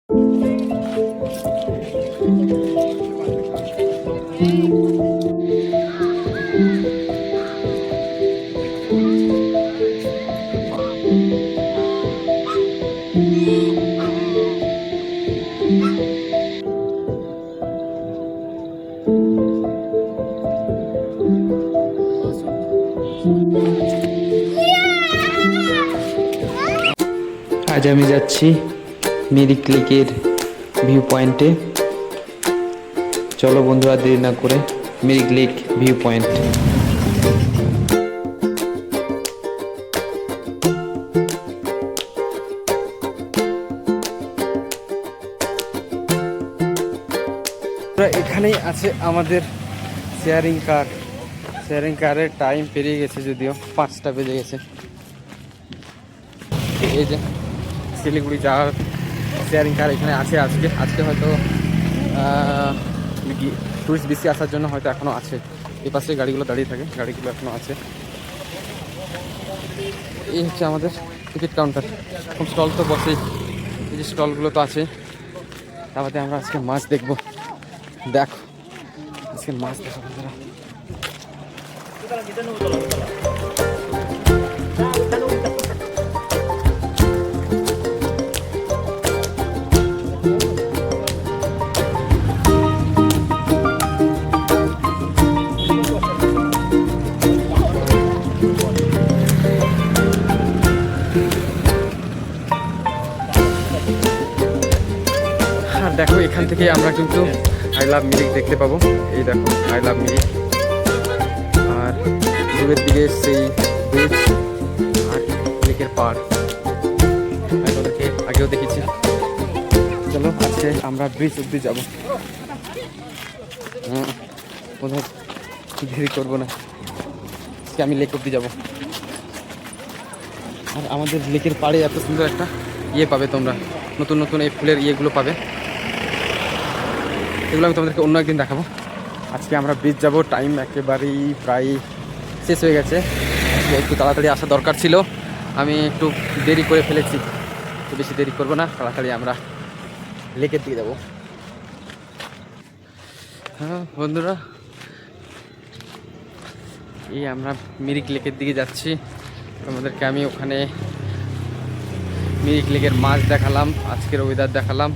আজ আমি যাচ্ছি মিরিক লেকের ভিউ পয়েন্টে। চলো বন্ধুরা, দেরি না করে মিরিক লেক ভিউ পয়েন্ট। এখানেই আছে আমাদের শেয়ারিং কারের টাইম পেরিয়ে গেছে, যদিও 5টা বেজে গেছে। এই যে শিলিগুড়ি যাওয়ার শেয়ারিং কার এখানে আছে। আজকে হয়তো টুরিস্ট বেশি আসার জন্য হয়তো এখনও আছে। এই পাশে গাড়িগুলো দাঁড়িয়ে থাকে, গাড়িগুলো এখনও আছে। এই হচ্ছে আমাদের টিকিট কাউন্টার। খুব স্টল তো বসেই, এই যে স্টলগুলো তো আছে। তারপরে আমরা আজকে মাছ দেখবো। দেখো আজকে মাছ দেখো বন্ধুরা। আর দেখো এখান থেকে আমরা কিন্তু আই লাভ মিরিক দেখতে পাবো। এই দেখো আই লাভ মিরিক, আর দূরের দিকে সেই ব্রিজ আর লেকের পাড় ওদেরকে আগেও দেখেছি। চলো আজকে আমরা ব্রিজ অব্দি যাবো। কোথাও দেরি করবো না, আজকে আমি লেক অব্দি যাবো। আর আমাদের লেকের পাড়ে এত সুন্দর একটা পাবে তোমরা, নতুন নতুন এই ফুলের ইয়েগুলো পাবে। এগুলো আমি তোমাদেরকে অন্য একদিন দেখাবো। আজকে আমরা ব্রিজ যাব, টাইম একেবারেই প্রায় শেষ হয়ে গেছে। আজকে একটু তাড়াতাড়ি আসা দরকার ছিল, আমি একটু দেরি করে ফেলেছি। তো বেশি দেরি করবো না, তাড়াতাড়ি আমরা লেকের দিকে যাব। হ্যাঁ বন্ধুরা, এই আমরা মিরিক লেকের দিকে যাচ্ছি। তোমাদেরকে আমি ওখানে মিরিক লেকের মাছ দেখালাম, আজকের ওয়েদার দেখালাম।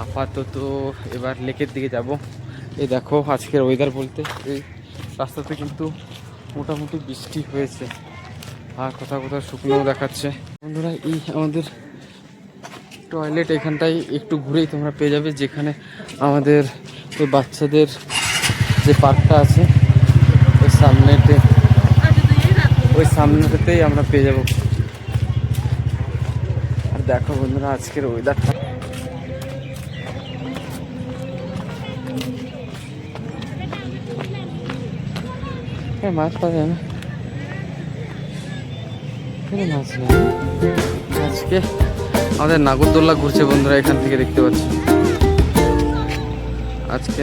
আপাতত এবার লেকের দিকে যাব। এই দেখো আজকের ওয়েদার বলতে এই রাস্তাতে কিন্তু মোটামুটি বৃষ্টি হয়েছে, আর কোথাও কোথাও শুকনোও দেখাচ্ছে। বন্ধুরা এই আমাদের টয়লেট এখানটাই একটু ঘুরেই তোমরা পেয়ে যাবে, যেখানে আমাদের ওই বাচ্চাদের যে পার্কটা আছে ওই সামনেতেই আমরা পেয়ে যাব। আর দেখো বন্ধুরা আজকের ওয়েদারটা, মাছ পাওয়া যায় না, মাছ নেই আজকে। আমাদের নাগরদোল্লা ঘুরছে বন্ধুরা, এখান থেকে দেখতে পাচ্ছি আজকে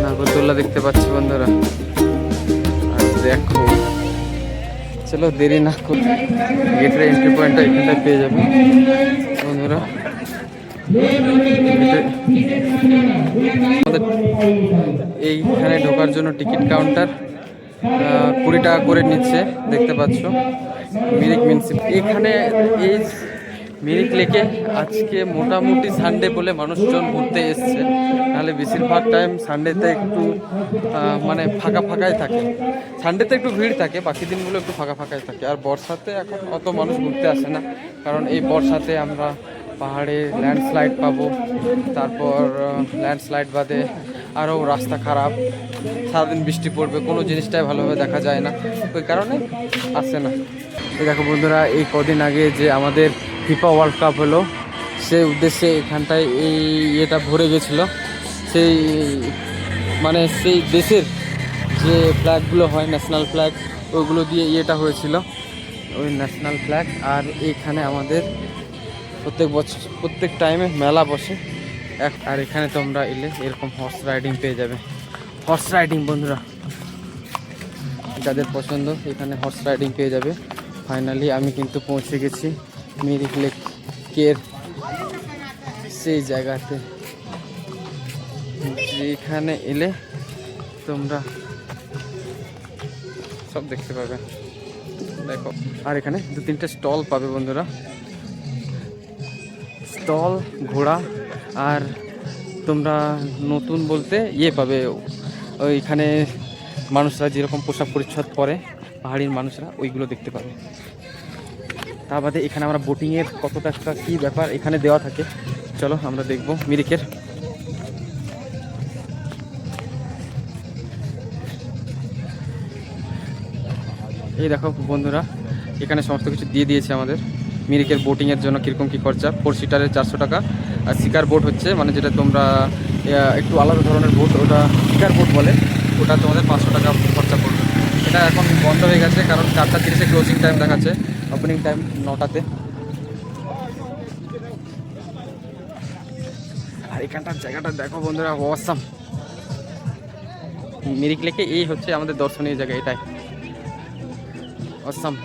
নাগরদোল্লা দেখতে পাচ্ছি বন্ধুরা। আর দেখো চলো দেরি না করে গেটের এন্ট্রি পয়েন্টটা এখানটায় পেয়ে যাবে বন্ধুরা। এইখানে ঢোকার জন্য টিকিট কাউন্টার 20 টাকা করে নিচ্ছে, দেখতে পাচ্ছ মিরিক মিউনিসিপাল। এখানে এই মিরিক লেকে আজকে মোটামুটি সানডে বলে মানুষজন ঘুরতে এসছে, নাহলে বেশিরভাগ টাইম সানডেতে একটু মানে ফাঁকাই থাকে। সানডেতে একটু ভিড় থাকে, বাকি দিনগুলো একটু ফাঁকাই থাকে। আর বর্ষাতে এখন অত মানুষ ঘুরতে আসে না, কারণ এই বর্ষাতে আমরা পাহাড়ে ল্যান্ডস্লাইড পাবো। তারপর ল্যান্ডস্লাইড বাদে আরও রাস্তা খারাপ, সারাদিন বৃষ্টি পড়বে, কোনো জিনিসটাই ভালোভাবে দেখা যায় না, ওই কারণে আসে না। এই দেখো বন্ধুরা, এই কদিন আগে যে আমাদের ফিফা ওয়ার্ল্ড কাপ হলো, সেই উদ্দেশ্যে এখানটায় এই ইয়েটা ভরে গেছিলো। সেই মানে সেই দেশের যে ফ্ল্যাগগুলো হয়, ন্যাশনাল ফ্ল্যাগ, ওইগুলো দিয়ে ইয়েটা হয়েছিল, ওই ন্যাশনাল ফ্ল্যাগ। আর এইখানে আমাদের প্রত্যেক টাইমে মেলা বসে। আর এখানে তোমরা এলে এরকম হর্স রাইডিং পেয়ে যাবে। হর্স রাইডিং বন্ধুরা যাদের পছন্দ, এখানে হর্স রাইডিং পেয়ে যাবে ফাইনালি আমি কিন্তু পৌঁছে গেছি মিরিক লেকের সেই জায়গাতে, যেখানে এলে তোমরা সব দেখতে পাবে। দেখো, আর এখানে 2-3টে স্টল পাবে বন্ধুরা, স্টল, ঘোড়া, আর তোমরা নতুন বলতে পাবে ওইখানে মানুষরা যেরকম পোশাক পরিচ্ছদ পরে পাহাড়ির মানুষরা, ওইগুলো দেখতে পাবে। তা বাদে এখানে আমরা বোটিংয়ের কত টাকা কী ব্যাপার এখানে দেওয়া থাকে, চলো আমরা দেখব মিরিকের। এই দেখো বন্ধুরা, এখানে সমস্ত কিছু দিয়ে দিয়েছে আমাদের। মিরিকের বোটিংয়ের জন্য কীরকম কী খরচা, 4 সিটারের 400 টাকা, আর শিকার বোট হচ্ছে মানে যেটা তোমরা একটু আলাদা ধরনের বোট, ওটা শিকার বোট বলে, ওটা তোমাদের 500 টাকা খরচা পড়বে। এটা এখন বন্ধ হয়ে গেছে কারণ 4:30 ক্লোজিং টাইম দেখাচ্ছে, ওপেনিং টাইম 9টাতে। আর এখানটার জায়গাটা দেখো বন্ধুরা, অসাম। মিরিক লেকে এই হচ্ছে আমাদের দর্শনীয় জায়গা, এটাই অসাম।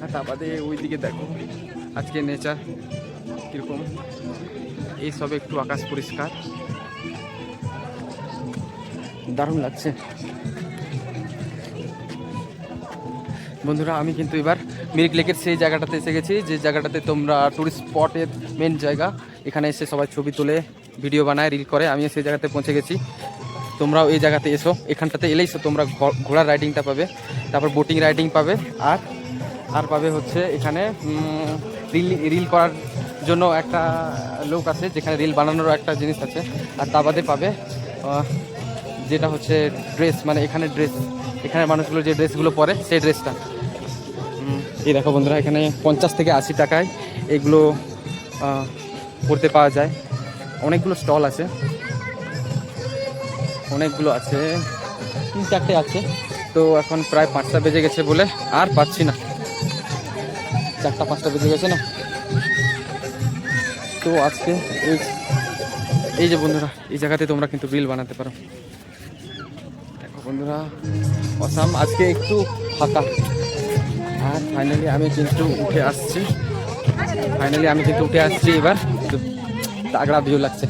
আর তা বাদে ওইদিকে দেখো আজকে নেচার কীরকম, এই সবে একটু আকাশ পরিষ্কার, দারুণ লাগছে বন্ধুরা। আমি কিন্তু এবার মিরিক লেকের সেই জায়গাটাতে এসে গেছি, যে জায়গাটাতে তোমরা টুরিস্ট স্পটের মেন জায়গা, এখানে এসে সবাই ছবি তোলে, ভিডিও বানায়, রিল করে। আমি সেই জায়গাতে পৌঁছে গেছি, তোমরাও এই জায়গাতে এসো। এখানটাতে এলেই তোমরা ঘোড়ার রাইডিংটা পাবে, তারপর বোটিং রাইডিং পাবে, আর পাবে হচ্ছে এখানে রিল করার জন্য একটা লোক আছে, যেখানে রিল বানানোরও একটা জিনিস আছে। আর তা বাদে পাবে যেটা হচ্ছে ড্রেস, মানে এখানে ড্রেস, এখানে মানুষগুলো যে ড্রেসগুলো পরে সেই ড্রেসটা। এই দেখো বন্ধুরা, এখানে 50 থেকে 80 টাকায় এগুলো পড়তে পাওয়া যায়। অনেকগুলো স্টল আছে, অনেকগুলো আছে, 3-4টে আছে। তো এখন প্রায় 5টা বেজে গেছে বলে আর পাচ্ছি না, 4টা-5টা বেজে গেছে না। তো আজকে এই যে বন্ধুরা, এই জায়গাতে তোমরা কিন্তু রিল বানাতে পারো। দেখো বন্ধুরা, অসাম। আজকে একটু ফাঁকা। আর ফাইনালি আমি কিন্তু উঠে আসছি, এবার তাগড়া ভিউ লাগছে।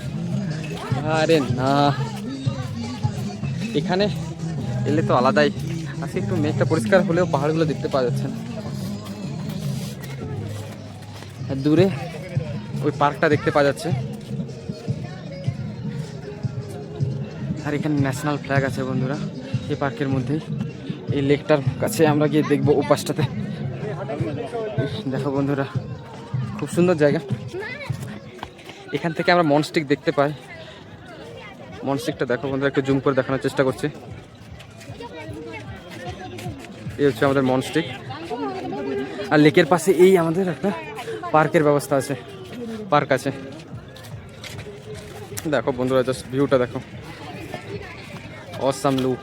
আরে না, এখানে এলে তো আলাদাই। আজকে একটু মেঘটা পরিষ্কার হলেও পাহাড়গুলো দেখতে পাওয়া যাচ্ছে না। দূরে ওই পার্কটা দেখতে পাওয়া যাচ্ছে, আর এখানে ন্যাশনাল ফ্ল্যাগ আছে বন্ধুরা এই পার্কের মধ্যেই। এই লেকটার কাছে আমরা গিয়ে দেখবো ও পাশটাতে। দেখো বন্ধুরা, খুব সুন্দর জায়গা। এখান থেকে আমরা মনস্টিক দেখতে পাই। মনস্টিকটা দেখো বন্ধুরা, একটু জুম করে দেখানোর চেষ্টা করছি। এই হচ্ছে আমাদের মনস্টিক। আর লেকের পাশে এই আমাদের একটা পার্কের ব্যবস্থা আছে, পার্ক আছে। দেখো বন্ধুরা, জাস্ট ভিউটা দেখো, অসাম লুক,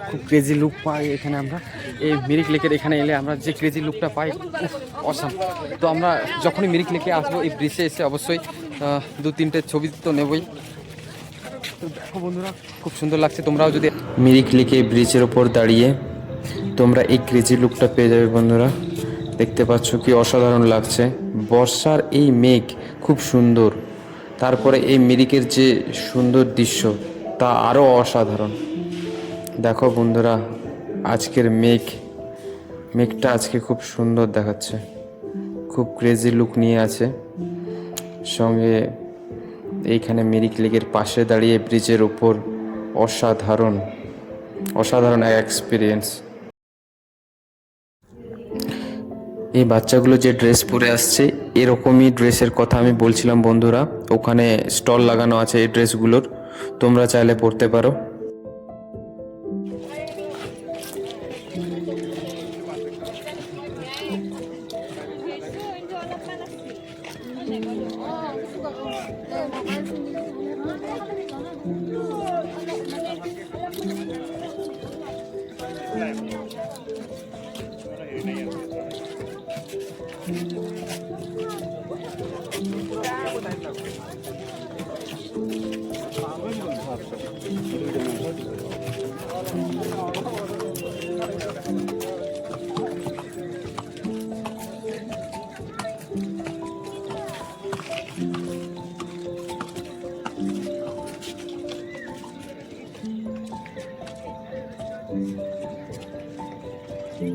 খুব ক্রেজি লুক পাই এখানে আমরা। এই মিরিক লেকের এখানে এলে আমরা যে ক্রেজি লুকটা পাই, অসাম। তো আমরা যখনই মিরিক লেকে আসবো, এই ব্রিজে এসে অবশ্যই 2-3টে ছবি তো নেবই। তো দেখো বন্ধুরা, খুব সুন্দর লাগছে। তোমরাও যদি মিরিক লেকে ব্রিজের ওপর দাঁড়িয়ে তোমরা এই ক্রেজি লুকটা পেয়ে যাবে বন্ধুরা। দেখতে পাচ্ছ কি অসাধারণ লাগছে। বর্ষার এই মেঘ খুব সুন্দর, তারপরে এই মিরিকের যে সুন্দর দৃশ্য তা আরও অসাধারণ। দেখো বন্ধুরা, আজকের মেঘটা আজকে খুব সুন্দর দেখাচ্ছে, খুব ক্রেজি লুক নিয়ে আছে। সঙ্গে এইখানে মিরিক লেকের পাশে দাঁড়িয়ে ব্রিজের ওপর অসাধারণ এক এক্সপিরিয়েন্স। এই বাচ্চাগুলো যে ড্রেস পরে আসছে, এরকমই ড্রেসের কথা আমি বলছিলাম বন্ধুরা। ওখানে স্টল লাগানো আছে এই ড্রেসগুলোর, তোমরা চাইলে পরতে পারো। छुट्टी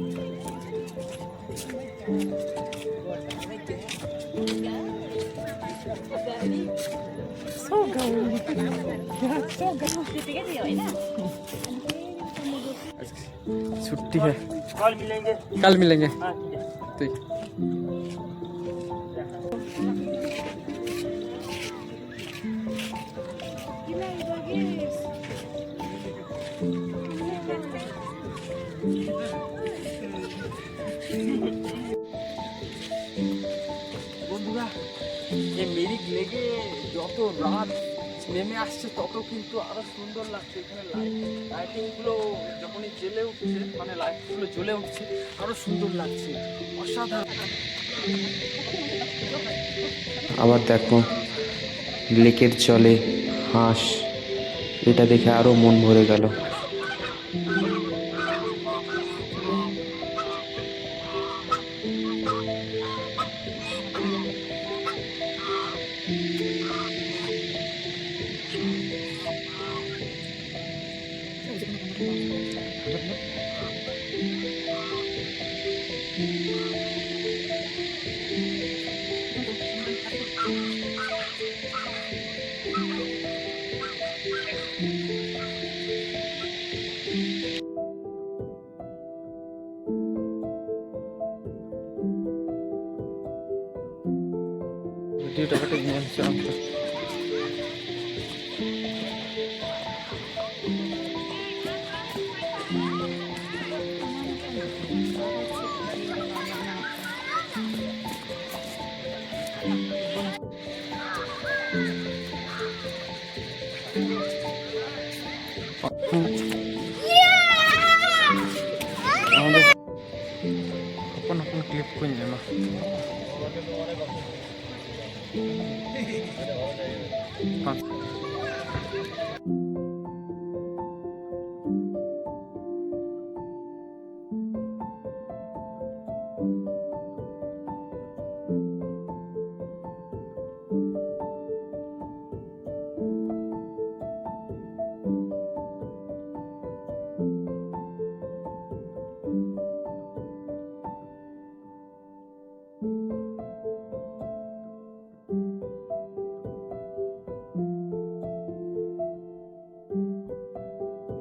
है, कल मिलेंगे। कल मिलेंगे। हाँ ठीक है। ठीक। বন্ধুরা, এই মিরিক লেগে যত রাত নেমে আসছে তত কিন্তু আরো সুন্দর লাগছে। এখানে লাইটিংগুলো যখনই জ্বলে উঠছে, মানে লাইটগুলো জ্বলে উঠছে, আরো সুন্দর লাগছে, অসাধারণ। আবার দেখো লেকের জলে হাঁস, এটা দেখে আরো মন ভরে গেল। ভিডিওটা কেটে নিয়ে আসছে আমাকে। আমাদের अपन अपन क्लिप को नहीं लेना। हाँ।